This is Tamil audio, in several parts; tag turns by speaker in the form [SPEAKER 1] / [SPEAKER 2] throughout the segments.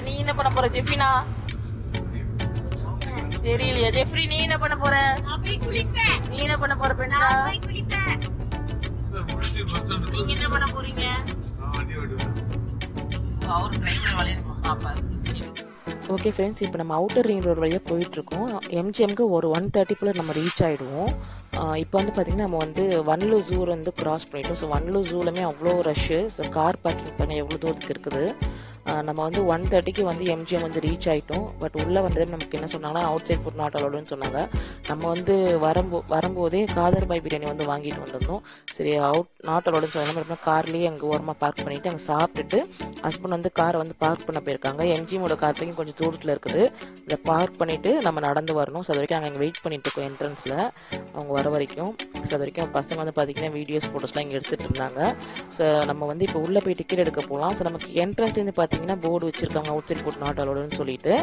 [SPEAKER 1] நீ என்ன பண்ண போற ஜெஃபினா? தெரியலையா ஜெஃப்ரி, நீ என்ன பண்ண போற? நீ என்ன பண்ண போற பெண்ணா? நீங்க என்ன பண்ண போறீங்க? அவர் டிரைவர் வளைய பாப்பாரு. ஓகே ஃப்ரெண்ட்ஸ், இப்போ நம்ம அவுட்டர் ரிங் ரோடு வழியாக போயிட்டுருக்கோம். எம்ஜிஎம்க்கு ஒரு 1:30 நம்ம ரீச் ஆகிடுவோம். இப்போ வந்து பார்த்திங்கன்னா நம்ம வந்து வண்டலூர் ஜூ வந்து கிராஸ் பண்ணிட்டோம். ஸோ வண்டலூர் ஜூலுமே அவ்வளோ ரஷ்ஷு. ஸோ கார் பார்க்கிங் பண்ண எவ்வளோ தூரத்துக்கு இருக்குது. நம்ம வந்து 1:30 வந்து எம்ஜிஎம் வந்து ரீச் ஆகிட்டோம். பட் உள்ளே வந்தது நமக்கு என்ன சொன்னாங்கன்னா அவுட் சைட் ஃபுட் நாட் அலோடுன்னு சொன்னாங்க. நம்ம வந்து வரும்போதே காதர் பாய் பிரியாணி வந்து வாங்கிட்டு வந்திருந்தோம். சரி நாட் அலோடுன்னு சொன்னாங்க. கார்லேயே அங்கே ஓரமாக பார்க் பண்ணிவிட்டு அங்கே சாப்பிட்டுட்டு ஹஸ்பண்ட் வந்து காரை வந்து பார்க் பண்ண போயிருக்காங்க. எம்ஜிஎமோட கார் பார்க்கிங் கொஞ்சம் தூரத்தில் இருக்குது. இதை பார்க் பண்ணிவிட்டு நம்ம நடந்து வரணும். ஸோ அது வரைக்கும் நாங்கள் இங்கே வெயிட் பண்ணிட்டு இருக்கோம் என்ட்ரன்ஸில் அவங்க வர வரைக்கும். ஸோ அது வரைக்கும் பசங்க வந்து பார்த்திங்கன்னா வீடியோஸ் ஃபோட்டோஸ்லாம் இங்கே எடுத்துகிட்டு இருந்தாங்க. ஸோ நம்ம வந்து இப்போ உள்ளே போய் டிக்கெட் எடுக்க போகலாம். ஸோ நமக்கு என்ட்ரன்ஸ்லேருந்து பார்த்தீங்கன்னா போர்டு வச்சிருக்காங்க அவுட் சைட் ஃபுட் நாட் அலோடுன்னு சொல்லிட்டு.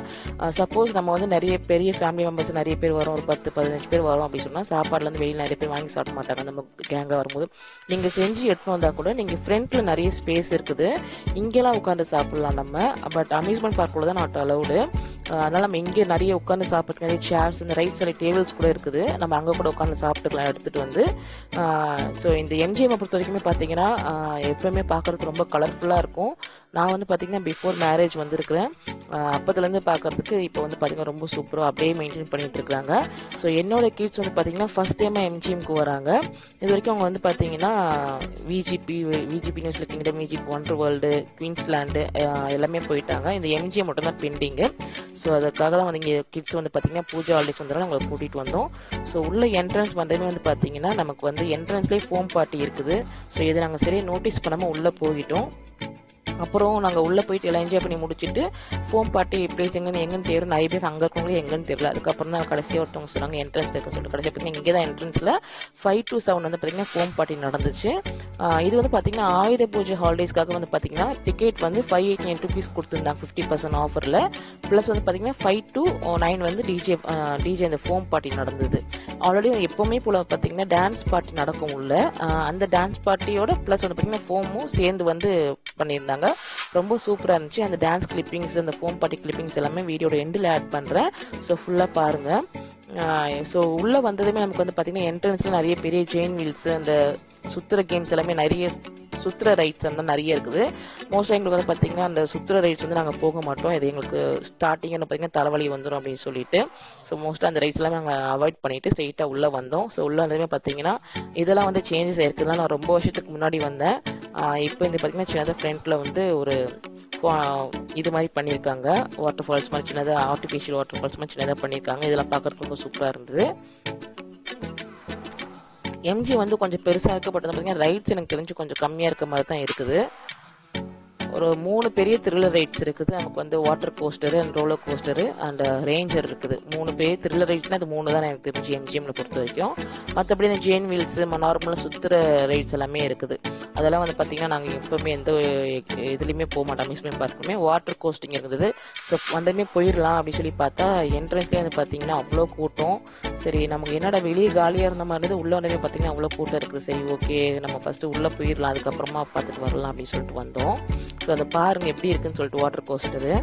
[SPEAKER 1] சப்போஸ் நம்ம வந்து நிறைய பெரிய ஃபேமிலி மெம்பர்ஸ் நிறைய பேர் வரும், ஒரு 10-15 பேர் வரும் அப்படின்னு சொன்னால் சாப்பாடுலேருந்து வெளியில் நிறைய பேர் வாங்கி சாப்பிட மாட்டாங்க. நம்ம கேங்காக வரும்போது நீங்கள் செஞ்சு எடுத்துன்னு வந்தால் கூட நீங்கள் ஃப்ரண்ட்டில் நிறைய ஸ்பேஸ் இருக்குது, இங்கெல்லாம் உட்காந்து சாப்பிடலாம் நம்ம. பட் அம்யூஸ்மெண்ட் பார்க்குள்ள தான் நாட் அலவுடு. அதனால நம்ம இங்கே நிறைய உட்காந்து சாப்பிட்றதுக்கு நிறைய சேர்ஸ், இந்த ரைட் சைடு டேபிள்ஸ் கூட இருக்குது. நம்ம அங்கே கூட உட்காந்து சாப்பிட்டுக்கலாம் எடுத்துகிட்டு வந்து. ஸோ இந்த எம்ஜிஎம்மை பொறுத்த வரைக்குமே பார்த்தீங்கன்னா எப்பவுமே பார்க்குறதுக்கு ரொம்ப கலர்ஃபுல்லாக இருக்கும். நான் வந்து பார்த்தீங்கன்னா பிஃபோர் மேரேஜ் வந்துருக்கிறேன். அப்போதுலேருந்து பார்க்குறதுக்கு இப்போ வந்து பார்த்தீங்கன்னா ரொம்ப சூப்பராக அப்படியே மெயின்டைன் பண்ணிட்டு இருக்காங்க. ஸோ என்னோட கிட்ஸ் வந்து பார்த்தீங்கன்னா ஃபர்ஸ்ட் டைமாக எம்ஜிஎம்க்கு வராங்க. இது வரைக்கும் அவங்க வந்து பார்த்தீங்கன்னா விஜிபி நியூஸில் kingdom, VGP wonder world, Queensland எல்லாமே போயிட்டாங்க. இந்த எம்ஜிஎம் மட்டும் தான் பெண்டிங்கு. ஸோ அதுக்காக தான் வந்து இங்கே கிட்ஸ் வந்து பார்த்தீங்கன்னா பூஜா ஹாலிடேஸ் வந்துடும் நாங்கள் கூட்டிகிட்டு வந்தோம். ஸோ உள்ள என்ட்ரன்ஸ் வந்ததுமே வந்து பார்த்தீங்கன்னா நமக்கு வந்து என்ட்ரன்ஸ்லேயே ஃபோம் பார்ட்டி இருக்குது. ஸோ இதை நாங்கள் சரியாக நோட்டீஸ் பண்ணாமல் உள்ளே போயிட்டோம். அப்புறம் நாங்கள் உள்ளே போயிட்டு எல்லாம் என்ஜாய் பண்ணி முடிச்சுட்டு ஃபோம் பார்ட்டி பிளேஸ் எங்கன்னு தெரியும். நிறைய பேர் அங்கே இருக்கவங்களே எங்கன்னு தெரியல. அதுக்கப்புறம் தான் கடைசியாக ஒருத்தவங்க சொன்னாங்க என்ட்ரன்ஸ் இருக்க சொல்லிட்டு. கடைசியாக பார்த்தீங்கன்னா இங்கே தான் என்ட்ரன்ஸில் 5 to 7 வந்து பார்த்தீங்கன்னா ஃபோம் பார்ட்டி நடந்துச்சு. இது வந்து பார்த்தீங்கன்னா ஆயுத பூஜை ஹாலிடேஸ்க்காக வந்து பார்த்தீங்கன்னா டிக்கெட் வந்து 589 rupees கொடுத்துருந்தாங்க 50% ஆஃபரில். ப்ளஸ் வந்து பார்த்தீங்கன்னா 5 to 9 வந்து டிஜே இந்த ஃபோம் பார்ட்டி நடந்தது. ஆல்ரெடி எப்போவுமே போல் பார்த்தீங்கன்னா டான்ஸ் பார்ட்டி நடக்கும் உள்ள. அந்த டான்ஸ் பார்ட்டியோட ப்ளஸ் வந்து பார்த்தீங்கன்னா ஃபோமும் சேர்ந்து வந்து பண்ணியிருந்தாங்க. ரொம்ப சூப்பராக இருந்துச்சு. அந்த டான்ஸ் கிளிப்பிங்ஸ், அந்த ஃபோம் பார்ட்டி கிளிப்பிங்ஸ் எல்லாமே வீடியோட எண்டில் ஆட் பண்ணுறேன். ஸோ ஃபுல்லாக பாருங்கள். ஸோ உள்ளே வந்ததுமே நமக்கு வந்து பார்த்தீங்கன்னா என்ட்ரன்ஸில் நிறைய பெரிய செயின் வீல்ஸ், அந்த சுற்றுற கேம்ஸ் எல்லாமே நிறைய சுற்றுற ரைட்ஸ் வந்து நிறைய இருக்குது. மோஸ்ட்டாக எங்களுக்கு வந்து பார்த்தீங்கன்னா அந்த சுற்றுற ரைட்ஸ் வந்து நாங்கள் போக மாட்டோம். இது எங்களுக்கு ஸ்டார்டிங் வந்து பார்த்தீங்கன்னா தலைவலி வந்துடும் அப்படின்னு சொல்லிட்டு. ஸோ மோஸ்ட்டாக அந்த ரைட்ஸ் எல்லாமே நாங்கள் அவாய்ட் பண்ணிட்டு ஸ்ட்ரெயிட்டாக உள்ளே வந்தோம். ஸோ உள்ளே வந்ததுமே பார்த்தீங்கன்னா இதெல்லாம் வந்து சேஞ்சஸ் ஆயிருக்குதான். நான் ரொம்ப வருஷத்துக்கு முன்னாடி வந்தேன். இப்போ இந்த பார்த்தீங்கன்னா சின்னதாக ஃப்ரண்ட்டில் வந்து ஒரு இது மாதிரி பண்ணியிருக்காங்க. வாட்டர் ஃபால்ஸ் மாதிரி சின்னதாக, ஆர்டிஃபிஷியல் வாட்டர் ஃபால்ஸ் மாதிரி சின்னதாக பண்ணியிருக்காங்க. இதெல்லாம் பார்க்கறதுக்கு ரொம்ப சூப்பராக இருந்தது. எம்ஜி வந்து கொஞ்சம் பெருசாக இருக்கப்பட்டது பார்த்தீங்கன்னா ரைட்ஸ் எனக்கு தெரிஞ்சு கொஞ்சம் கம்மியாக இருக்க மாதிரி தான் இருக்குது. ஒரு 3 பெரிய த்ரில்லர் ரைட்ஸ் இருக்குது. நமக்கு வந்து water coaster and roller coaster and ranger இருக்குது. 3 பெரிய த்ரில்லர் ரைட்ஸ்னால் அது 3 தான் எனக்கு தெரிஞ்சு எம்ஜிஎம்ல பொறுத்த வரைக்கும். மற்றபடி இந்த ஜெயின் வீல்ஸ், நார்மலாக சுற்றுற ரைட்ஸ் எல்லாமே இருக்குது. அதெல்லாம் வந்து பார்த்தீங்கன்னா நாங்கள் எப்போவுமே எந்த இதுலேயுமே போக மாட்டோம். அம்யூஸ்மெண்ட் பார்க்குமே வாட்டர் கோஸ்டிங் இருந்தது. ஸோ வந்தமே போயிடலாம் அப்படின்னு சொல்லி பார்த்தா என்ட்ரன்ஸ்லேயே வந்து பார்த்தீங்கன்னா அவ்வளோ கூட்டம். சரி நமக்கு என்னடா வெளியே காலியாக இருந்த மாதிரி இருந்தது, உள்ளே வந்தமே பார்த்தீங்கன்னா அவ்வளோ கூட்டம் இருக்குது. சரி ஓகே நம்ம ஃபஸ்ட்டு உள்ளே போயிடலாம், அதுக்கப்புறமா பார்த்துட்டு வரலாம் அப்படின்னு சொல்லிட்டு வந்தோம். ஸோ அதை பாருங்கள் எப்படி இருக்குன்னு சொல்லிட்டு வாட்டர் கோஸ்டரு.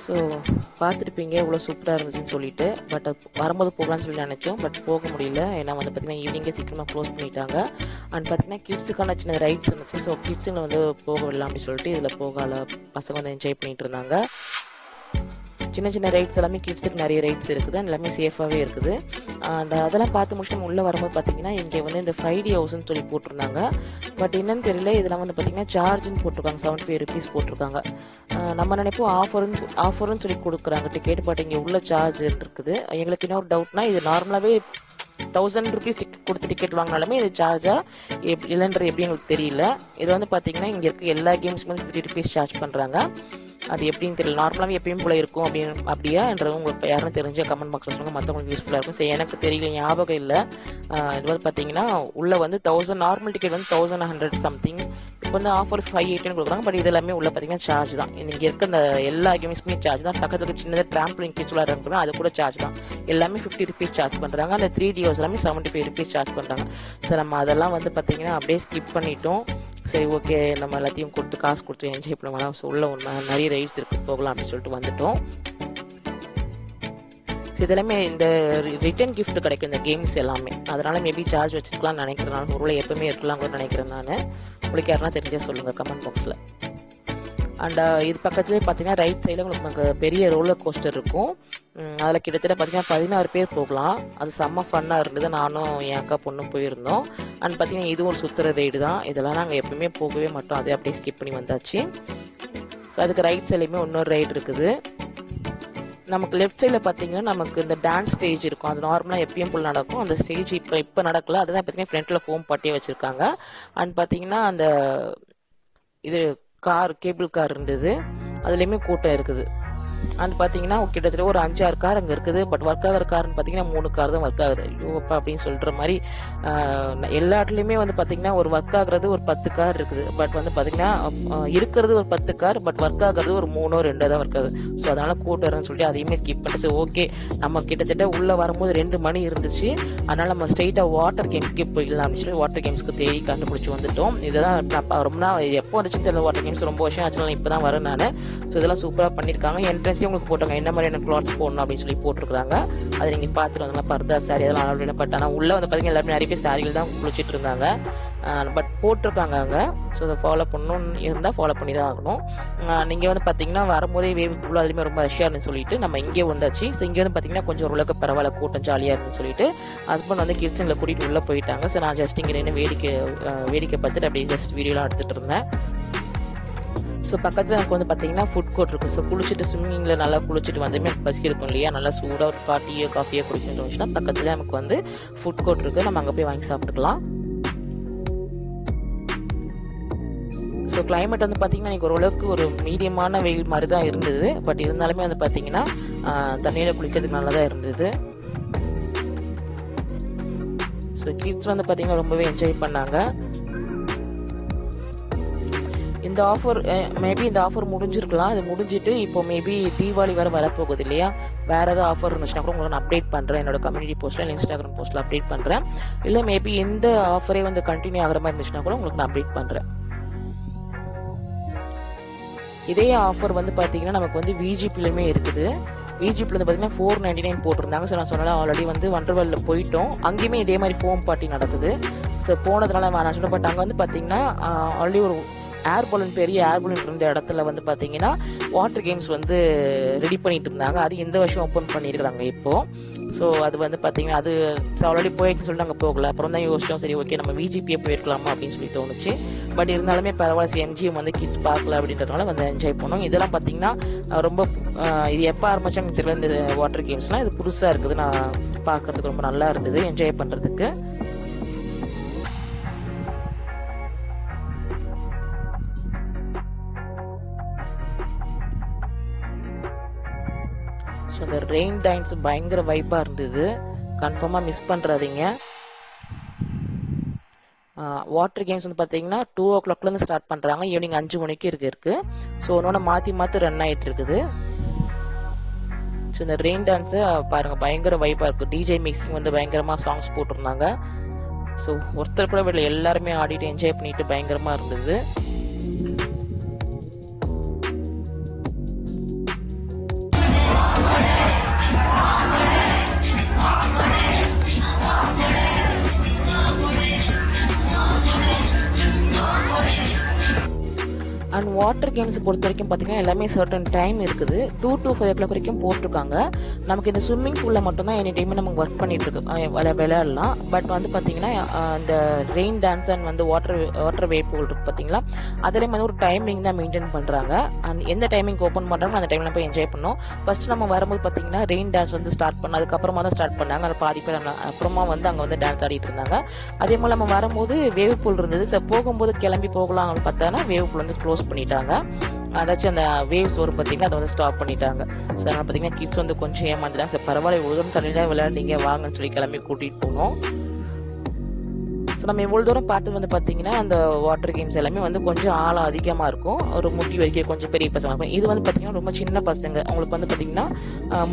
[SPEAKER 1] ஸோ பார்த்துருப்பீங்க இவ்வளோ சூப்பராக இருந்துச்சுன்னு சொல்லிட்டு. பட் வரும்போது போகலான்னு சொல்லி நினச்சோம், பட் போக முடியல. ஏன்னா வந்து பார்த்தீங்கன்னா ஈவினிங்கே சீக்கிரமாக க்ளோஸ் பண்ணிட்டாங்க. அண்ட் பார்த்தீங்கன்னா கிட்ஸுக்கான சின்ன ரைட்ஸ் இருந்துச்சு. ஸோ கிட்ஸுங்களை வந்து போக விடலாம் அப்படின்னு சொல்லிட்டு இதில் போகல. பசங்க வந்து என்ஜாய் பண்ணிட்டு இருந்தாங்க. சின்ன சின்ன ரைட்ஸ் எல்லாமே கிட்ஸுக்கு நிறைய ரைட்ஸ் இருக்குது. எல்லாமே சேஃபாகவே இருக்குது. அண்ட் அதெல்லாம் பார்த்து முடிச்சுட்டு நம்ம உள்ளே வரும்போது பார்த்தீங்கன்னா இங்கே வந்து இந்த 5D ஹவுஸ்ன்னு சொல்லி போட்டிருந்தாங்க. பட் என்னன்னு தெரியல, இதெல்லாம் வந்து பார்த்தீங்கன்னா சார்ஜ்னு போட்டிருக்காங்க. 75 rupees போட்டிருக்காங்க. நம்ம நினைப்போம் ஆஃபர்னு சொல்லி கொடுக்குறாங்க டிக்கெட். பட் இங்கே உள்ள சார்ஜ் இருக்குது. எங்களுக்கு இன்னொரு டவுட்னா இது நார்மலாகவே 1000 rupees கொடுத்து டிக்கெட் வாங்கினாலுமே இது சார்ஜா இல்லைன்ற எப்படி எங்களுக்கு தெரியல. இது வந்து பார்த்தீங்கன்னா இங்கே இருக்க எல்லா கேம்ஸ்க்குமே 3 rupees சார்ஜ் பண்ணுறாங்க. அது எப்படின்னு தெரியல. நார்மலாகவே எப்பயும் போல இருக்கும் அப்படியான்றது உங்களுக்கு யாரும் தெரிஞ்ச கமெண்ட் பாக்ஸில் சொல்லுங்க. மற்றவங்களுக்கு யூஸ்ஃபுல்லாக இருக்கும். சரி, எனக்கு தெரியல, ஞாபகம் இல்லை. இது வந்து பார்த்தீங்கன்னா உள்ள வந்து 1000 நார்மல் டிக்கெட் வந்து 1100 சம்திங். இப்போ வந்து ஆஃபர் 580 கொடுக்குறாங்க. பட் இது எல்லாமே உள்ள பார்த்தீங்கன்னா சார்ஜ் தான். நீங்கள் இருக்க இந்த எல்லா கேம்ஸுமே சார்ஜ் தான். பக்கத்துக்கு சின்னதாக ட்ராம்பிளிங் கிட்ஸ் விளையாடுறாங்க, அது கூட சார்ஜ் தான். எல்லாமே 50 ருபீஸ் சார்ஜ் பண்ணுறாங்க. அந்த 3D ஹவுஸ் எல்லாமே 75 ருபீஸ் சார்ஜ் பண்ணுறாங்க. ஸோ நம்ம அதெல்லாம் வந்து பார்த்தீங்கன்னா அப்படியே ஸ்கிப் பண்ணிட்டோம். சரி, ஓகே, நம்ம எல்லாத்தையும் கொடுத்து காசு கொடுத்து என்ஜாய் பண்ணுவோம். ஸோ உள்ள நிறைய ரைட்ஸ் இருக்கு, போகலாம் அப்படின்னு சொல்லிட்டு வந்துட்டோம். இதெல்லாமே இந்த ரிட்டர்ன் கிஃப்ட் கிடைக்கும் இந்த கேம்ஸ் எல்லாமே. அதனால மேபி சார்ஜ் வச்சிருக்கலாம்னு நினைக்கிறேன். நான் ஒருவேளை எப்பவுமே இருக்கலாம் கூட நினைக்கிறேன். நான் உங்களுக்கு யாருன்னா தெரிஞ்சா சொல்லுங்க கமெண்ட் பாக்ஸில். அண்ட் இது பக்கத்துலேயே பார்த்தீங்கன்னா ரைட் சைடில் உங்களுக்கு பெரிய ரோலர் கோஸ்டர் இருக்கும். அதில் கிட்டத்தட்ட பார்த்தீங்கன்னா 16 பேர் போகலாம். அது செம்ம ஃபன்னாக இருந்தது. நானும் என் அக்கா பொண்ணும் போயிருந்தோம். அண்ட் பார்த்தீங்கன்னா இது ஒரு சுற்றுற ரைடு தான். இதெல்லாம் நாங்கள் எப்பவுமே போகவே மாட்டோம், அதே அப்படியே ஸ்கிப் பண்ணி வந்தாச்சு. ஸோ அதுக்கு ரைட் சைட்லேயுமே இன்னொரு ரைடு இருக்குது. நமக்கு லெஃப்ட் சைடில் பார்த்தீங்கன்னா நமக்கு இந்த டான்ஸ் ஸ்டேஜ் இருக்கும். அது நார்மலாக எப்பயும் போல் நடக்கும். அந்த ஸ்டேஜ் இப்போ நடக்கல. அதுதான் பார்த்தீங்கன்னா ஃப்ரண்ட்டில் ஃபோம் பாட்டியே வச்சுருக்காங்க. அண்ட் பார்த்தீங்கன்னா அந்த இது கேபிள் கார் இருந்தது, அதுலேயுமே கூட்டம் இருக்குது. அண்ட் பார்த்தீங்கன்னா கிட்டத்தட்ட ஒரு 5-6 கார் அங்கே இருக்குது. பட் ஒர்க் ஆகிற கார்னு பார்த்தீங்கன்னா 3 கார் தான் ஒர்க் ஆகுது. ஐயோ அப்பா அப்படின்னு சொல்கிற மாதிரி எல்லா இடத்துலையுமே வந்து பார்த்தீங்கன்னா ஒரு ஒர்க் ஆகுறது ஒரு 10 கார் இருக்குது. பட் வந்து பார்த்தீங்கன்னா இருக்கிறது ஒரு 10 கார், பட் ஒர்க் ஆகுறது ஒரு 3-2 தான் ஒர்க் ஆகுது. ஸோ அதனால் கூட்டம்னு சொல்லிட்டு அதையுமே ஸ்கிப் பண்ணிட்டு, ஓகே நம்ம கிட்டத்தட்ட உள்ளே வரும்போது 2 மணி இருந்துச்சு. அதனால் நம்ம ஸ்ட்ரெயிட்டாக வாட்டர் கேம்ஸ்க்கே போயிடலாம் அப்படின்னு சொல்லி வாட்டர் கேம்ஸ்க்கு தேடி கண்டுபிடிச்சி வந்துட்டோம். இதெல்லாம் நான் ரொம்ப நாள் எப்போ வந்துச்சு தெரியல. வாட்டர் கேம்ஸ் ரொம்ப வருஷம் ஆச்சுனால இப்போ தான் வரேன் நான். ஸோ இதெல்லாம் சூப்பராக பண்ணியிருக்காங்க. என்ட்ரன்ஸே உங்களுக்கு போட்டாங்க, என்ன மாதிரியான கிளாத்ஸ் போடணும் அப்படின்னு சொல்லி போட்டிருக்காங்க. அதை நீங்கள் பார்த்துட்டு வந்தாங்க. பர்தா சாரி அதெல்லாம் அலோட். பட் ஆனால் உள்ளே வந்து பார்த்தீங்கன்னா எல்லாருமே நிறைய பேர் சாரிகள் தான் குளிச்சுட்டு இருந்தாங்க. பட் போட்டிருக்காங்க அங்கே. ஸோ அதை ஃபாலோ பண்ணணும்னு இருந்தால் ஃபாலோ பண்ணி தான் ஆகணும். நீங்கள் வந்து பார்த்தீங்கன்னா வரும்போதே வேவ் பூல் அதுலேயுமே ரொம்ப ரஷ்ஷாக இருந்துன்னு சொல்லிட்டு நம்ம இங்கே வந்தாச்சு. ஸோ இங்கே வந்து பார்த்தீங்கன்னா கொஞ்சம் ஓரளவுக்கு பரவாயில்ல, கூட்டம் ஜாலியாக இருக்குன்னு சொல்லிட்டு ஹஸ்பண்ட் வந்து கிட்ஸுங்களை கூட்டிகிட்டு உள்ளே போயிட்டாங்க. ஸோ நான் ஜஸ்ட் இங்கே நின்று வேடிக்கை பார்த்துட்டு அப்படியே ஜஸ்ட் வீடியோலாம் எடுத்துகிட்டு இருந்தேன். ஸோ பக்கத்தில் எனக்கு வந்து பார்த்தீங்கன்னா ஃபுட் கோர்ட் இருக்குது. ஸோ குளிச்சுட்டு ஸ்விம்மிங்கில் நல்லா குளிச்சுட்டு வந்துமே பசி இருக்கும் இல்லையா, நல்லா சூடாக ஒரு டீயோ காஃபியோ குடிக்கணும்னா பக்கத்தில் நமக்கு வந்து ஃபுட் கோர்ட் இருக்குது. நம்ம அங்கே போய் வாங்கி சாப்பிட்டுக்கலாம். ஸோ கிளைமேட் வந்து பார்த்தீங்கன்னா எனக்கு ஓரளவுக்கு ஒரு மீடியமான வெயில் மாதிரி தான் இருந்தது. பட் இருந்தாலுமே வந்து பார்த்தீங்கன்னா தண்ணியில் குளிக்கிறதுக்கு நல்லா தான் இருந்தது. ஸோ கிட்ஸ் வந்து பார்த்தீங்கன்னா ரொம்பவே என்ஜாய் பண்ணாங்க. இந்த ஆஃபர் மேபி இந்த ஆஃபர் முடிஞ்சிருக்கலாம். அது முடிஞ்சிட்டு இப்போ மேபி தீபாவளி வேறு வரப்போகுது இல்லையா, வேறு ஏதாவது ஆஃபர் இருந்துச்சுன்னா கூட உங்களுக்கு நான் அப்டேட் பண்ணுறேன். என்னோட கம்யூனிட்டி போஸ்ட்டில் இல்லை இன்ஸ்டாகிராம் போஸ்ட்டில் அப்டேட் பண்ணுறேன். இல்லை மேபி இந்த ஆஃபரே வந்து கண்டினியூ ஆகிற மாதிரி இருந்துச்சுன்னா கூட உங்களுக்கு நான் அப்டேட் பண்ணுறேன். இதே ஆஃபர் வந்து பார்த்தீங்கன்னா நமக்கு வந்து விஜிபிலுமே இருக்குது. விஜிபியில் வந்து பார்த்தீங்கன்னா 499 போட்டிருந்தாங்க. ஸோ நான் சொன்னால ஆல்ரெடி வந்து வண்டர்வேர்ல்டில் போயிட்டோம். அங்கேயுமே இதே மாதிரி ஃபோம் பார்ட்டி நடக்குது. ஸோ போனதுனால நான் சொன்னேன். பட் அங்கே வந்து பார்த்தீங்கன்னா ஆல்ரெடி ஒரு ஏர் பலூன், பெரிய ஏர் பலூன் இருந்த இடத்துல வந்து பார்த்தீங்கன்னா வாட்டர் கேம்ஸ் வந்து ரெடி பண்ணிட்டு இருந்தாங்க. அது இந்த வருஷம் ஓப்பன் பண்ணியிருக்கிறாங்க இப்போ. ஸோ அது வந்து பார்த்தீங்கன்னா அது ஆல்ரெடி போயிடுச்சுன்னு சொல்லிட்டு அங்கே போகல. அப்புறம் தான் யோசிச்சோம், சரி ஓகே நம்ம விஜிபியே போயிருக்கலாமா அப்படின்னு சொல்லி தோணுச்சு. பட் இருந்தாலுமே பரவாயில்ல, எம்ஜிஎம் வந்து கிட்ஸ் பார்க்கல அப்படின்றதுனால வந்து என்ஜாய் பண்ணோம். இதெல்லாம் பார்த்தீங்கன்னா ரொம்ப இது எப்போ ஆரம்பிச்சாங்க தெரியல இந்த வாட்டர் கேம்ஸ்லாம். இது புதுசாக இருக்குது, நான் பார்க்கறதுக்கு ரொம்ப நல்லா இருந்தது என்ஜாய் பண்ணுறதுக்கு. ஸோ இந்த ரெயின் டான்ஸ் பயங்கர வைப்பாக இருந்தது, கன்ஃபார்மாக மிஸ் பண்ணுறாதீங்க. வாட்டர் கேம்ஸ் வந்து பார்த்தீங்கன்னா 2 o'clockலேருந்து ஸ்டார்ட் பண்ணுறாங்க, ஈவினிங் 5 மணிக்கு இருக்கு. ஸோ ஒன்று மாற்றி ரன் ஆகிட்டு இருக்குது. ஸோ இந்த ரெயின் டான்ஸு பாருங்கள் பயங்கர வைப்பாக இருக்குது. டிஜே மிக்சிங் வந்து பயங்கரமாக சாங்ஸ் போட்டிருந்தாங்க. ஸோ ஒருத்தர் கூட வீட்டில் எல்லாருமே ஆடிட்டு என்ஜாய் பண்ணிட்டு பயங்கரமாக இருந்தது. அண்ட் வாட்டர் கேம்ஸ் பொறுத்த வரைக்கும் பார்த்தீங்கன்னா எல்லாமே சர்டன் டைம் இருக்குது. 2 to 5 o'clock வரைக்கும் போட்டிருக்காங்க. நமக்கு இந்த ஸ்விம்மிங் பூலில் மட்டும்தான் எனி டைம் நமக்கு ஒர்க் பண்ணிட்டு இருக்கு, விளையாடலாம். பட் வந்து பார்த்தீங்கன்னா இந்த ரெயின் டான்ஸ் அண்ட் வந்து வாட்டர் வேவ் பூல் இருக்கு பார்த்தீங்களா, அதுலேயும் வந்து ஒரு டைமிங் தான் மெயின்டைன் பண்ணுறாங்க. அண்ட் எந்த டைமிங் ஓப்பன் பண்ணுறாங்க அந்த டைமில் போய் என்ஜாய் பண்ணோம். ஃபர்ஸ்ட் நம்ம வரும்போது பார்த்தீங்கன்னா ரெயின் டான்ஸ் வந்து ஸ்டார்ட் பண்ண, அதுக்கப்புறமா தான் ஸ்டார்ட் பண்ணாங்க. அது பாதி பேர் அப்புறமா வந்து அங்கே வந்து டான்ஸ் ஆடிட்டு இருந்தாங்க. அதே போல் நம்ம வரும்போது வேவ் பூல் இருந்தது. ஸோ போகும்போது கிளம்பி போகலாம் அப்படின்னு பார்த்தோன்னா வேவ் பூல் வந்து க்ளோஸ் கேன்சல் பண்ணிட்டாங்க. அதாச்சும் அந்த வேவ்ஸ் வரும் பார்த்தீங்கன்னா அதை வந்து ஸ்டாப் பண்ணிட்டாங்க. ஸோ அதனால் பார்த்தீங்கன்னா கிட்ஸ் வந்து கொஞ்சம் ஏமாந்துட்டாங்க. சரி பரவாயில்ல, இவ்வளோ தூரம் தண்ணி தான் விளையாடுங்க வாங்கன்னு சொல்லி கிளம்பி கூட்டிகிட்டு போனோம். ஸோ நம்ம இவ்வளோ தூரம் பார்த்து வந்து பார்த்தீங்கன்னா அந்த வாட்டர் கேம்ஸ் எல்லாமே வந்து கொஞ்சம் ஆழம் அதிகமாக இருக்கும். ஒரு முட்டி வரைக்கும் கொஞ்சம் பெரிய பசங்க இருக்கும். இது வந்து பார்த்தீங்கன்னா ரொம்ப சின்ன பசங்க, அவங்களுக்கு வந்து பார்த்தீங்கன்னா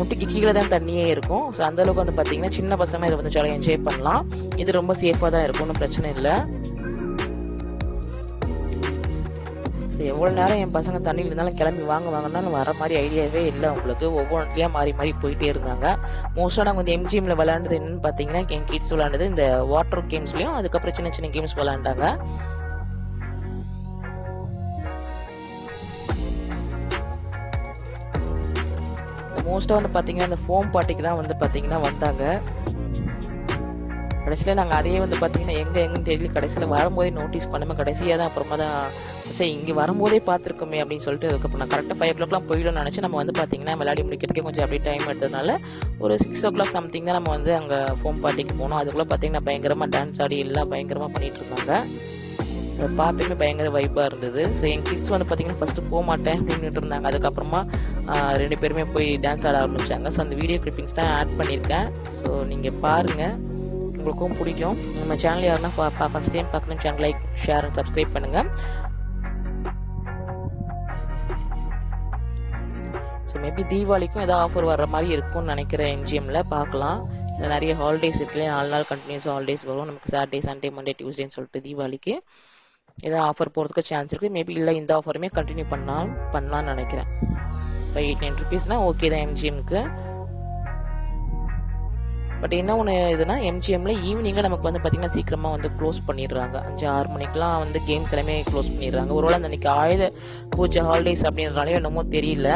[SPEAKER 1] முட்டிக்கு கீழே தான் தண்ணியே இருக்கும். ஸோ அந்தளவுக்கு வந்து பார்த்தீங்கன்னா சின்ன பசங்க இதை வந்து ஜாலியாக என்ஜாய் பண்ணலாம். இது ரொம்ப சேஃபாக தான் இருக்கும், ஒன்றும் பிரச்சனை இல்லை. எவ்வளோ நேரம் என் பசங்க தண்ணியில் இருந்தாலும் கிளம்பி வாங்கினாலும் வர மாதிரி ஐடியாவே இல்லை அவங்களுக்கு. ஒவ்வொன்றிலையா மாறி மாறி போயிட்டே இருந்தாங்க. மோஸ்ட்டாக நாங்கள் வந்து எம்ஜிஎம்ல விளையாண்டது என்னன்னு பார்த்தீங்கன்னா என் கிட்ஸ் விளையாண்டது இந்த வாட்டர் கேம்ஸ்லையும் அதுக்கப்புறம் சின்ன சின்ன கேம்ஸ் விளையாண்டாங்க. மோஸ்ட்டாக வந்து பார்த்தீங்கன்னா இந்த ஃபோம் பார்ட்டிக்கு தான் வந்து பார்த்தீங்கன்னா வந்தாங்க. கடைசியில் நாங்கள் அதையே வந்து பார்த்தீங்கன்னா எங்கேன்னு தெரியல. கடைசியில் வரும்போதே நோட்டீஸ் பண்ணாமல் கடைசியாக தான் அப்புறமா தான் சரி இங்கே வரும்போதே பார்த்துருக்கோமே அப்படின்னு சொல்லிட்டு அதுக்கப்புறம் நான் கரெக்டாக 5 o'clock போயிடலாம்னு நினச்சி நம்ம வந்து பார்த்தீங்கன்னா விளையாடி முடிக்கிறதுக்கே கொஞ்சம் அப்படியே டைம் எடுத்ததுனால ஒரு 6 o'clock சம்திங் தான் நம்ம வந்து அங்கே ஃபோம் பார்ட்டிக்கு போனோம். அதுக்குள்ளே பார்த்தீங்கன்னா பயங்கரமாக டான்ஸ் ஆடி எல்லாம் பயங்கரமாக பண்ணிட்டு இருந்தாங்க. அதை பார்த்துமே பயங்கர வைப்பாக இருந்தது. ஸோ என் கிட்ஸ் வந்து பார்த்தீங்கன்னா ஃபஸ்ட்டு போக மாட்டேன் அப்படின்ட்டு இருந்தாங்க. அதுக்கப்புறமா 2 பேருமே போய் டான்ஸ் ஆட ஆரம்பித்தாங்க. ஸோ அந்த வீடியோ கிளிப்பிங்ஸ் தான் ஆட் பண்ணியிருக்கேன். ஸோ நீங்கள் பாருங்கள், உங்களுக்கும் பிடிக்கும். நம்ம சேனல் யாருன்னா ஃபஸ்ட் டைம் பார்க்கணும் channel like share and subscribe பண்ணுங்கள். ஸோ மேபி தீபாவளிக்கும் ஏதாவது ஆஃபர் வர்ற மாதிரி இருக்கும்னு நினைக்கிறேன். எம்ஜிஎம்ல பார்க்கலாம். நிறைய ஹாலிடேஸ் இருக்குல்ல, 4 நாள் கண்டினியூஸ் ஹாலிடேஸ் வரும் நமக்கு. சாட்டர்டே சண்டே மண்டே டியூஸ்டேன்னு சொல்லிட்டு தீபாவளிக்கு ஏதாவது ஆஃபர் போகிறதுக்கு சான்ஸ் இருக்குது. மேபி இல்லை இந்த ஆஃபருமே கண்டினியூ பண்ணலாம்னு நினைக்கிறேன். இப்போ 89 rupeesனா ஓகே தான் எம்ஜிஎம்க்கு. பட் என்ன ஒன்று இதுனா எம்ஜிஎம்ல ஈவினிங்கில் நமக்கு வந்து பார்த்தீங்கன்னா சீக்கிரமாக வந்து க்ளோஸ் பண்ணிடுறாங்க. 5-6 மணிக்கெலாம் வந்து கேம்ஸ் எல்லாமே க்ளோஸ் பண்ணிடுறாங்க. ஒருவேளை அந்த அன்றைக்கி ஆயுத பூஜை ஹாலிடேஸ் அப்படின்றனாலே என்னமோ தெரியல.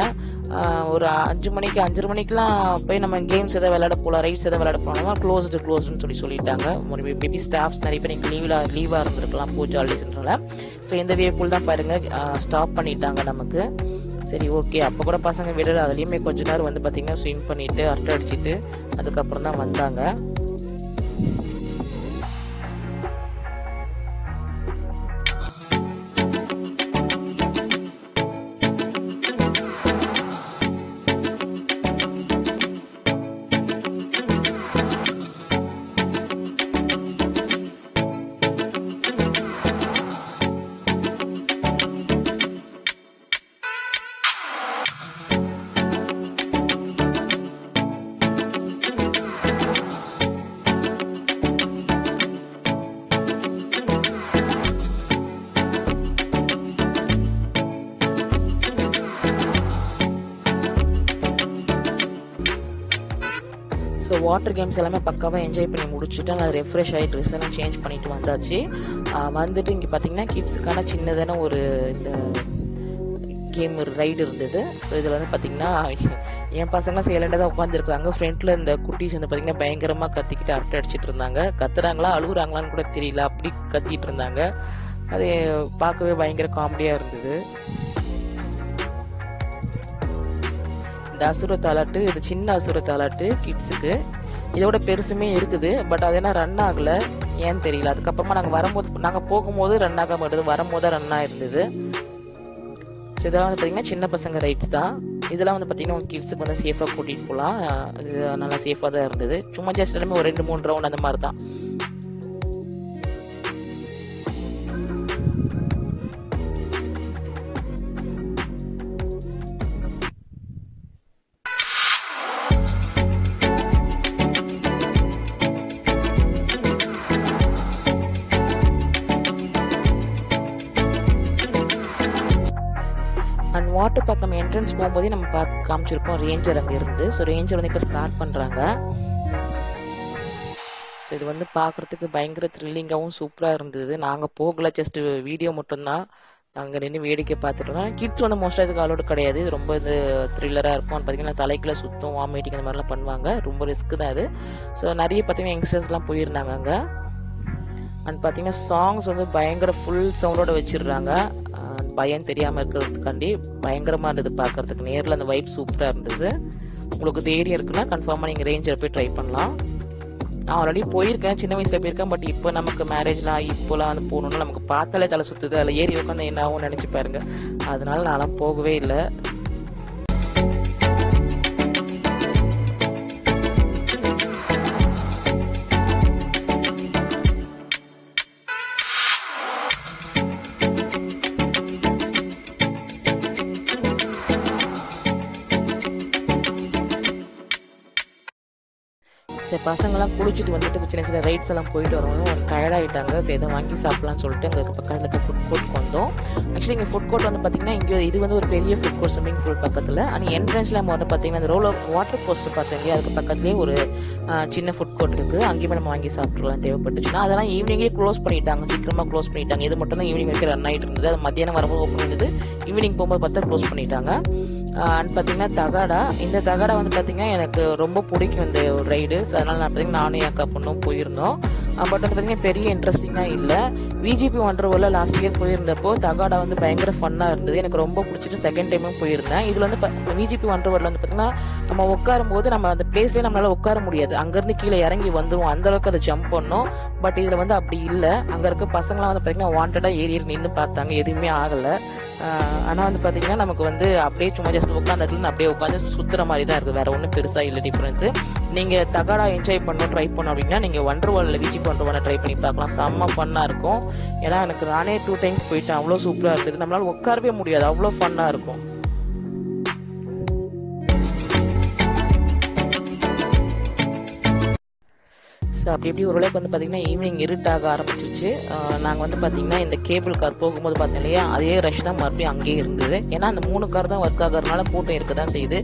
[SPEAKER 1] ஒரு 5 மணிக்கு 5:30 மணிக்கெலாம் போய் நம்ம கேம்ஸ் எதாவது விளையாட போகலாம், ரைட்ஸ் எதாவது விளையாட போனோம்னா க்ளோஸ்டுன்னு சொல்லிட்டாங்க. மேபி ஸ்டாஃப்ஸ் நிறைய பேர் எனக்கு லீவாக இருந்திருக்கலாம் பூஜை ஹாலிடேஸ்னால. ஸோ இந்த வேக்குள் தான் பாருங்கள் ஸ்டாப் பண்ணிட்டாங்க நமக்கு. சரி ஓகே, அப்போ கூட பசங்க விடல. அதுலேயுமே கொஞ்ச நேரம் வந்து பார்த்தீங்கன்னா ஸ்விம் பண்ணிட்டு அரட்டை அடிச்சுட்டு அதுக்கப்புறம் தான் வந்தாங்க. ஸோ வாட்டர் கேம்ஸ் எல்லாமே பக்காவாக என்ஜாய் பண்ணி முடிச்சுட்டு நான் ரெஃப்ரெஷ் ஆகி ட்ரெஸ் எல்லாம் சேஞ்ச் பண்ணிட்டு வந்தாச்சு. வந்துட்டு இங்கே பார்த்தீங்கன்னா கிட்ஸுக்கான சின்னதான ஒரு இந்த கேம் ரைடு இருந்தது. ஸோ இதில் வந்து பார்த்தீங்கன்னா என் பசங்களாம் சைலண்டாக தான் உட்காந்துருக்காங்க. ஃப்ரண்ட்டில் இந்த குட்டீஸ் வந்து பார்த்தீங்கன்னா பயங்கரமாக கத்திக்கிட்டு அரட்டை அடிச்சிட்டு இருந்தாங்க. கத்துறாங்களா அழுகுறாங்களான்னு கூட தெரியல, அப்படி கத்திட்டு இருந்தாங்க. அது பார்க்கவே பயங்கர காமெடியாக இருந்தது. இந்த அசுர தாலாட்டு, இது சின்ன அசுர தாலாட்டு கிட்ஸுக்கு. இதோட பெருசுமே இருக்குது, பட் அது என்ன ரன் ஆகலை, ஏன்னு தெரியல. அதுக்கப்புறமா நாங்கள் போகும்போது ரன் ஆக மாட்டேது, வரும்போது ரன் ஆயிருந்தது. ஸோ இதெல்லாம் வந்து பார்த்தீங்கன்னா சின்ன பசங்க ரைட்ஸ் தான். இதெல்லாம் வந்து பார்த்தீங்கன்னா உங்கள் கிட்ஸுக்கு வந்து சேஃபாக கூட்டிகிட்டு போகலாம். இது நல்லா சேஃபாக தான் இருந்தது. சும்மா ஜஸ்ட் எல்லாமே ஒரு 2-3 ரவுண்ட் அந்த மாதிரி தான். அண்ட் வாட்டர் பார்க் நம்ம என்ட்ரன்ஸ் போகும்போதே நம்ம பார்த்து காமிச்சிருக்கோம் ரேஞ்சர் அங்கே இருந்து. ஸோ ரேஞ்சர் வந்து இப்போ ஸ்டார்ட் பண்ணுறாங்க. ஸோ இது வந்து பார்க்குறதுக்கு பயங்கர த்ரில்லிங்காகவும் சூப்பராக இருந்தது. நாங்கள் போகல, ஜஸ்ட் வீடியோ மட்டும்தான் அங்கே நின்று வேடிக்கை பார்த்துட்டு இருந்தோம். கிட்ஸ் வந்து மோஸ்ட்டாக இதுக்கு அலோடு கிடையாது. இது ரொம்ப இது த்ரில்லராக இருக்கும். பார்த்தீங்கன்னா தலைக்குள்ள சுத்தம், வாமிட்டிங் அந்த மாதிரிலாம் பண்ணுவாங்க. ரொம்ப ரிஸ்க் தான் இது. ஸோ நிறைய பார்த்தீங்கன்னா யங்ஸ்டர்ஸ்லாம் போயிருந்தாங்க அங்கே. அண்ட் பார்த்தீங்கன்னா சாங்ஸ் வந்து பயங்கர ஃபுல் சவுண்டோட வச்சிடுறாங்க. பயம் தெரியாமல் இருக்கிறதுக்காண்டி பயங்கரமாக இருந்தது பார்க்கறதுக்கு. நேரில் அந்த வைப் சூப்பராக இருந்தது. உங்களுக்கு தைரியம் இருக்குன்னா கன்ஃபார்மாக நீங்கள் ரேஞ்சர் போய் ட்ரை பண்ணலாம். நான் ஆல்ரெடி போயிருக்கேன், சின்ன வயசுல போயிருக்கேன். பட் இப்போ நமக்கு மேரேஜ்லாம் இப்போலாம் வந்து போகணும்னா நமக்கு பார்த்தாலே தலை சுத்துது. அதில் ஏறி உட்காந்து என்ன ஆகும் நினைச்சு பாருங்க. அதனால நான்லாம் போகவே இல்லை. சரி, பசங்கள்லாம் குளிச்சுட்டு வந்துட்டு சின்ன சின்ன ரைட்ஸ் எல்லாம் போயிட்டு வரவும் டயர்ட் ஆகிட்டாங்க. சரி, இதை வாங்கி சாப்பிடலாம்னு சொல்லிட்டு எங்களுக்கு பக்கத்தில் இருக்க ஃபுட் கோர்ட்க்கு வந்தோம். ஆக்சுவலி இங்கே ஃபுட் கோர்ட் வந்து பார்த்தீங்கன்னா இங்கே இது வந்து ஒரு பெரிய ஃபுட் கோர்ட், ஸ்விம்மிங் பூல் பக்கத்தில். ஆனால் என்ட்ரன்ஸில் நம்ம வந்து பார்த்தீங்கன்னா அந்த ரோலர் வாட்டர் கோஸ்டர் பார்த்தீங்க, அதுக்கு பக்கத்துலேயே ஒரு சின்ன ஃபுட் கோர்ட் இருக்குது. அங்கேயுமே நம்ம வாங்கி சாப்பிட்றலாம் தேவைப்பட்டுச்சுன்னா. அதெல்லாம் ஈவினிங்கே க்ளோஸ் பண்ணிட்டாங்க, சீக்கிரமாக க்ளோஸ் பண்ணிட்டாங்க. இது மட்டும் தான் ஈவினிங் வரைக்கும் ரன் ஆகிட்டு இருந்தது. அது மத்தியானம் வரும்போது ஓப்பன் இருந்தது, ஈவினிங் போகும்போது பார்த்தா க்ளோஸ் பண்ணிட்டாங்க. அண்ட் பார்த்தீங்கன்னா தகாடா, இந்த தகாடா வந்து பார்த்தீங்கன்னா எனக்கு ரொம்ப பிடிக்கும் இந்த ஒரு ரைடு. அதனால் நான் பார்த்தீங்கன்னா நானும் என் அக்கா பொண்ணும் போயிருந்தோம். பட் வந்து பார்த்தீங்கன்னா பெரிய இன்ட்ரெஸ்டிங்காக இல்லை. விஜிபி வண்டர்வேர்ல்ட்ல லாஸ்ட் இயர் போயிருந்தப்போ தகாடா வந்து பயங்கர ஃபன்னாக இருந்தது, எனக்கு ரொம்ப பிடிச்சிட்டு செகண்ட் டைமும் போயிருந்தேன். இதில் வந்து விஜிபி வண்டர்வேர்ல்ட்ல வந்து பார்த்தீங்கன்னா நம்ம உட்காரும் போது நம்ம அந்த பிளேஸ்லேயே நம்மளால உட்கார முடியாது, அங்கேருந்து கீழே இறங்கி வந்துடும், அந்த அளவுக்கு அதை ஜம்ப் பண்ணோம். பட் இதில் வந்து அப்படி இல்லை. அங்கே இருக்க பசங்களாம் வந்து பார்த்தீங்கன்னா வாண்டடாக ஏறி நின்று பார்த்தாங்க, எதுவுமே ஆகலை. ஆனால் வந்து பார்த்தீங்கன்னா நமக்கு வந்து அப்படியே சும்மா ஜஸ்ட் உட்காந்துருந்து அப்படியே உட்காந்து சுற்றுற மாதிரி தான் இருக்குது, வேற ஒன்றும் பெருசாக இல்லை டிஃப்ரென்ஸு. நீங்கள் தகாடா என்ஜாய் பண்ணணும், ட்ரை பண்ணோம் அப்படின்னா நீங்கள் வண்டர்வேர்ல்டில் விஜிபி வண்டர்வேர்ல்ட் ட்ரை பண்ணி பார்க்கலாம், செம்ம ஃபன்னாக இருக்கும். ஏன்னா எனக்கு நானே 2 டைம்ஸ் போயிட்டேன், அவ்வளோ சூப்பராக இருந்தது. நம்மளால உட்காரவே முடியாது, அவ்வளோ ஃபன்னாக இருக்கும். ஸோ அப்படி எப்படி ஓரளவுக்கு வந்து பார்த்தீங்கன்னா ஈவினிங் இருட்டாக ஆரம்பிச்சிருச்சு. நாங்கள் வந்து பார்த்தீங்கன்னா இந்த கேபிள் கார் போகும்போது பார்த்தோம் இல்லையா, அதே ரஷ் தான் மறுபடியும் அங்கேயே இருந்தது. ஏன்னா அந்த 3 கார் தான் ஒர்க் ஆகிறதுனால கூட்டம் இருக்க தான் செய்யுது.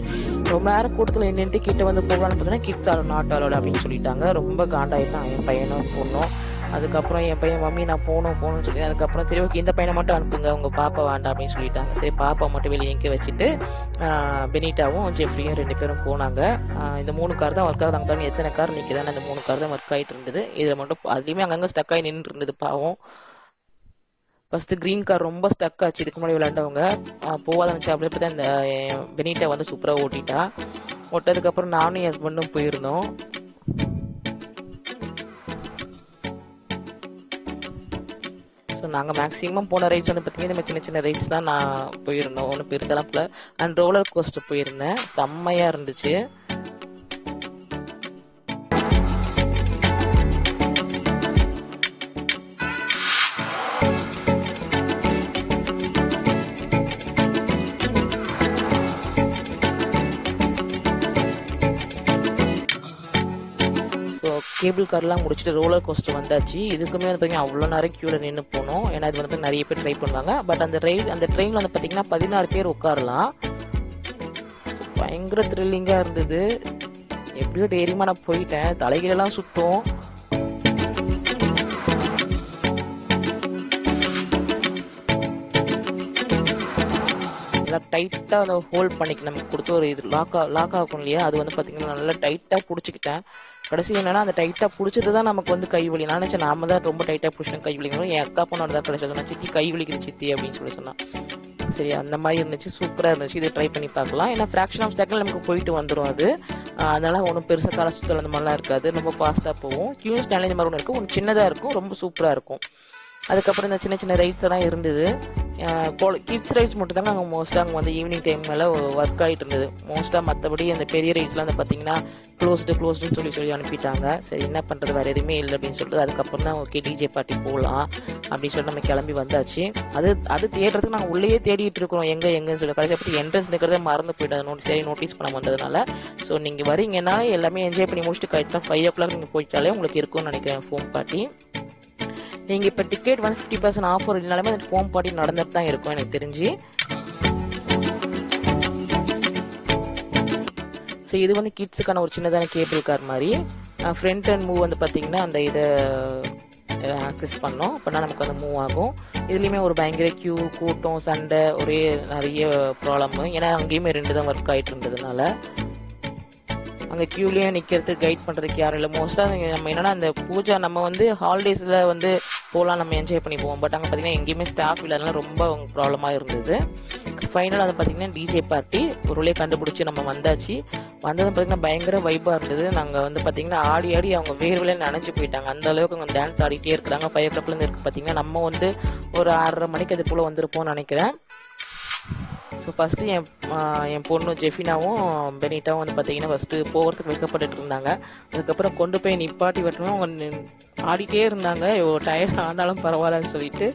[SPEAKER 1] ரொம்ப நேரம் கூட்டத்தில் நின்றுட்டு கிட்ட வந்து போகலான்னு பார்த்தீங்கன்னா கிட்ஸ் ஆளோட நாட் ஆளோட அப்படின்னு சொல்லிட்டாங்க. ரொம்ப காண்டாயிட்டான் என் பையனும் பொண்ணும். அதுக்கப்புறம் என் பையன் மம்மி நான் போகணும்னு சொல்லி, அதுக்கப்புறம் சரி ஓகே இந்த பையனை மட்டும் அனுப்புங்க, உங்கள் பாப்பா வேண்டாம் அப்படின்னு சொல்லிட்டாங்க. சரி, பாப்பா மட்டும் வெளியே எங்கே வச்சுட்டு பெனிட்டாவும் ஜெஃப்ரியும் 2 பேரும் போனாங்க. இந்த 3 கார் தான் ஒர்க் ஆகுது. அங்கே எத்தனை கார் நிற்குதானே, அந்த 3 கார் தான் ஒர்க் ஆகிட்டு இருந்தது. இதில் மட்டும் அதுலேயுமே அங்கங்கே ஸ்டக் ஆகி நின்று இருந்தது பாவம். ஃபர்ஸ்ட் கிரீன் கார் ரொம்ப ஸ்டக் ஆச்சு. இதுக்கு முன்னாடி விளையாண்டவங்க போகாத நினச்சா அப்படி தான் இந்த பெனிட்டா வந்து சூப்பராக ஓட்டிட்டா. ஓட்டதுக்கப்புறம் நானும் என் ஹஸ்பண்டும் போயிருந்தோம். ஸோ நாங்கள் மேக்ஸிமம் போன ரைட்ஸ் வந்து பார்த்தீங்கன்னா இந்த சின்ன சின்ன ரைட்ஸ் தான் நான் போயிருந்தோம், ஒன்றும் பெருசெல்லாம் போல. அண்ட் ரோலர் கோஸ்டர் போயிருந்தேன், செம்மையாக இருந்துச்சு. ஸோ கேபிள் கார்லாம் முடிச்சுட்டு ரோலர் கோஸ்டர் வந்தாச்சு. இதுக்குமே வந்து பார்த்தீங்கன்னா அவ்வளோ நேரம் க்யூவில் நின்று போனோம். ஏன்னா இது வந்து நிறைய பேர் ட்ரை பண்ணுவாங்க. பட் அந்த ட்ரெயினில் வந்து பார்த்தீங்கன்னா 16 பேர் உட்காரலாம். பயங்கர த்ரில்லிங்காக இருந்தது. எப்படியோ தைரியமாக நான் போயிட்டேன். தலைகீழெல்லாம் சுத்தம். நல்லா டைட்டாக அதை ஹோல்ட் பண்ணிக்க நமக்கு கொடுத்து ஒரு இது லாக் ஆகும் இல்லையா, அது வந்து பார்த்தீங்கன்னா நல்லா டைட்டாக பிடிச்சிக்கிட்டேன். கடைசி என்னன்னா அந்த டைட்டாக பிடிச்சது தான் நமக்கு வந்து கை வலி. நான் நினச்சேன் நாம தான் ரொம்ப டைட்டாக பிடிச்சோம் கை வலிங்களும். என் அக்கா பொண்ணோட தான் கடைசி சொன்னா சித்தி கை வலிக்குது சித்தி அப்படின்னு சொல்லி சொன்னான். சரி, அந்த மாதிரி இருந்துச்சு, சூப்பராக இருந்துச்சு. இதை ட்ரை பண்ணி பார்க்கலாம். ஏன்னா ஃப்ராக்ஷன் ஆஃப் செகண்ட் நமக்கு போயிட்டு வந்துடும் அது. அதனால ஒன்றும் பெருசாக தலை சுத்தல் அந்த மாதிரிலாம் இருக்காது, ரொம்ப ஃபாஸ்ட்டாக போகும். கியூன் ஸ்டாண்டில் இந்த மாதிரி ஒன்று இருக்கும், ஒன்று சின்னதாக இருக்கும், ரொம்ப சூப்பராக இருக்கும். அதுக்கப்புறம் இந்த சின்ன சின்ன ரைட்ஸ் எல்லாம் இருந்தது. கிட்ஸ் ரைட்ஸ் மட்டும் தாங்க அங்கே மோஸ்ட்டாக அங்கே வந்து ஈவினிங் டைம் மேலே ஒர்க் ஆகிட்டு இருந்தது மோஸ்ட்டாக. மற்றபடி அந்த பெரிய ரைட்ஸ்லாம் வந்து பார்த்தீங்கன்னா க்ளோஸ்டுன்னு சொல்லி அனுப்பிட்டாங்க. சரி, என்ன பண்ணுறது, வேறு எதுவுமே இல்லை அப்படின்னு சொல்லிட்டு அதுக்கப்புறம் தான் ஓகே டிஜே பார்ட்டி போகலாம் அப்படின்னு சொல்லிட்டு நம்ம கிளம்பி வந்தாச்சு. அது தேடுறதுக்கு நாங்கள் உள்ளேயே தேடிட்டு இருக்கிறோம், எங்கன்னு சொல்லி. கடைசி அப்படி என்ட்ரன்ஸ் இருக்கிறத மறந்து போயிட்டு சரி நோட்டீஸ் பண்ண வந்ததுனால. ஸோ நீங்கள் வரீங்கன்னா எல்லாமே என்ஜாய் பண்ணி முடிச்சுட்டு கரெக்டாக 5 o'clock நீங்கள் போயிட்டாலே உங்களுக்கு இருக்கும்னு நினைக்கிறேன் ஃபோம் பார்ட்டி. நீங்கள் இப்போ டிக்கெட் வந்து 50% ஆஃபர் இல்லைனாலுமே அந்த ஃபோம் பார்ட்டி நடந்துட்டு தான் இருக்கும் எனக்கு தெரிஞ்சு. ஸோ இது வந்து கிட்ஸுக்கான ஒரு சின்னதான கேபிள் கார் மாதிரி. ஃப்ரண்ட் அண்ட் மூவ் வந்து பார்த்தீங்கன்னா அந்த இதை ஆக்சஸ் பண்ணோம் அப்படின்னா நமக்கு வந்து மூவ் ஆகும். இதுலேயுமே ஒரு பயங்கர கூட்டம், சண்டை, ஒரே நிறைய ப்ராப்ளமு. ஏன்னா அங்கேயுமே 2 தான் ஒர்க் ஆகிட்டு இருந்ததுனால அங்கே க்யூலேயும் நிற்கிறதுக்கு கைட் பண்ணுறதுக்கு யாரும் இல்லை. மோஸ்ட்டாக நம்ம என்னென்னா அந்த பூஜா நம்ம வந்து ஹாலிடேஸில் வந்து போகலாம், நம்ம என்ஜாய் பண்ணி போவோம். பட் அங்கே பார்த்தீங்கன்னா எங்கேயுமே ஸ்டாஃப் இல்லாதனால ரொம்ப ப்ராப்ளமாக இருந்தது. ஃபைனலாக வந்து பார்த்தீங்கன்னா டிஜே பார்ட்டி ஒரு வழியாக கண்டுபிடிச்சி நம்ம வந்தாச்சு. வந்தது பார்த்தீங்கன்னா பயங்கர வைப்பாக இருந்தது. நாங்கள் வந்து பார்த்தீங்கன்னா ஆடி ஆடி அவங்க வேர்விலே நனைஞ்சு போயிட்டாங்க. அந்த அளவுக்கு அவங்க டான்ஸ் ஆடிட்டே இருக்கிறாங்க. 5 o'clockலேருந்து இருக்குது பார்த்தீங்கன்னா. நம்ம வந்து ஒரு 6:30 மணிக்கு அது போல் வந்திருப்போம்னு நினைக்கிறேன். ஸோ ஃபஸ்ட்டு என் பொண்ணு ஜெஃபினாவும் பெனிட்டாவும் வந்து பார்த்தீங்கன்னா ஃபஸ்ட்டு போகிறதுக்கு வைக்கப்பட்டுட்டு இருந்தாங்க. அதுக்கப்புறம் கொண்டு போய் நிப்பாட்டி வெட்டணும். அவங்க ஆடிட்டே இருந்தாங்க. டயர்ட் ஆனாலும் பரவாயில்லன்னு சொல்லிட்டு.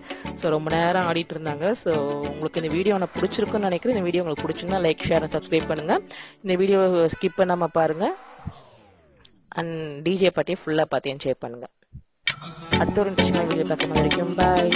[SPEAKER 1] ஸோ ரொம்ப நேரம் ஆடிட்டு இருந்தாங்க. ஸோ உங்களுக்கு இந்த வீடியோ நான் பிடிச்சிருக்குன்னு நினைக்கிறேன். இந்த வீடியோ உங்களுக்கு பிடிச்சிருந்தா லைக், ஷேர், சப்ஸ்கிரைப் பண்ணுங்கள். இந்த வீடியோ ஸ்கிப் பண்ணாமல் பாருங்கள். அண்ட் டிஜே பார்ட்டியை ஃபுல்லாக பார்த்து என்ஜாய் பண்ணுங்கள். அடுத்த ஒரு இன்ட்ரெஸ்டிங்கான வீடியோ பார்க்குற வரைக்கும் பாய்.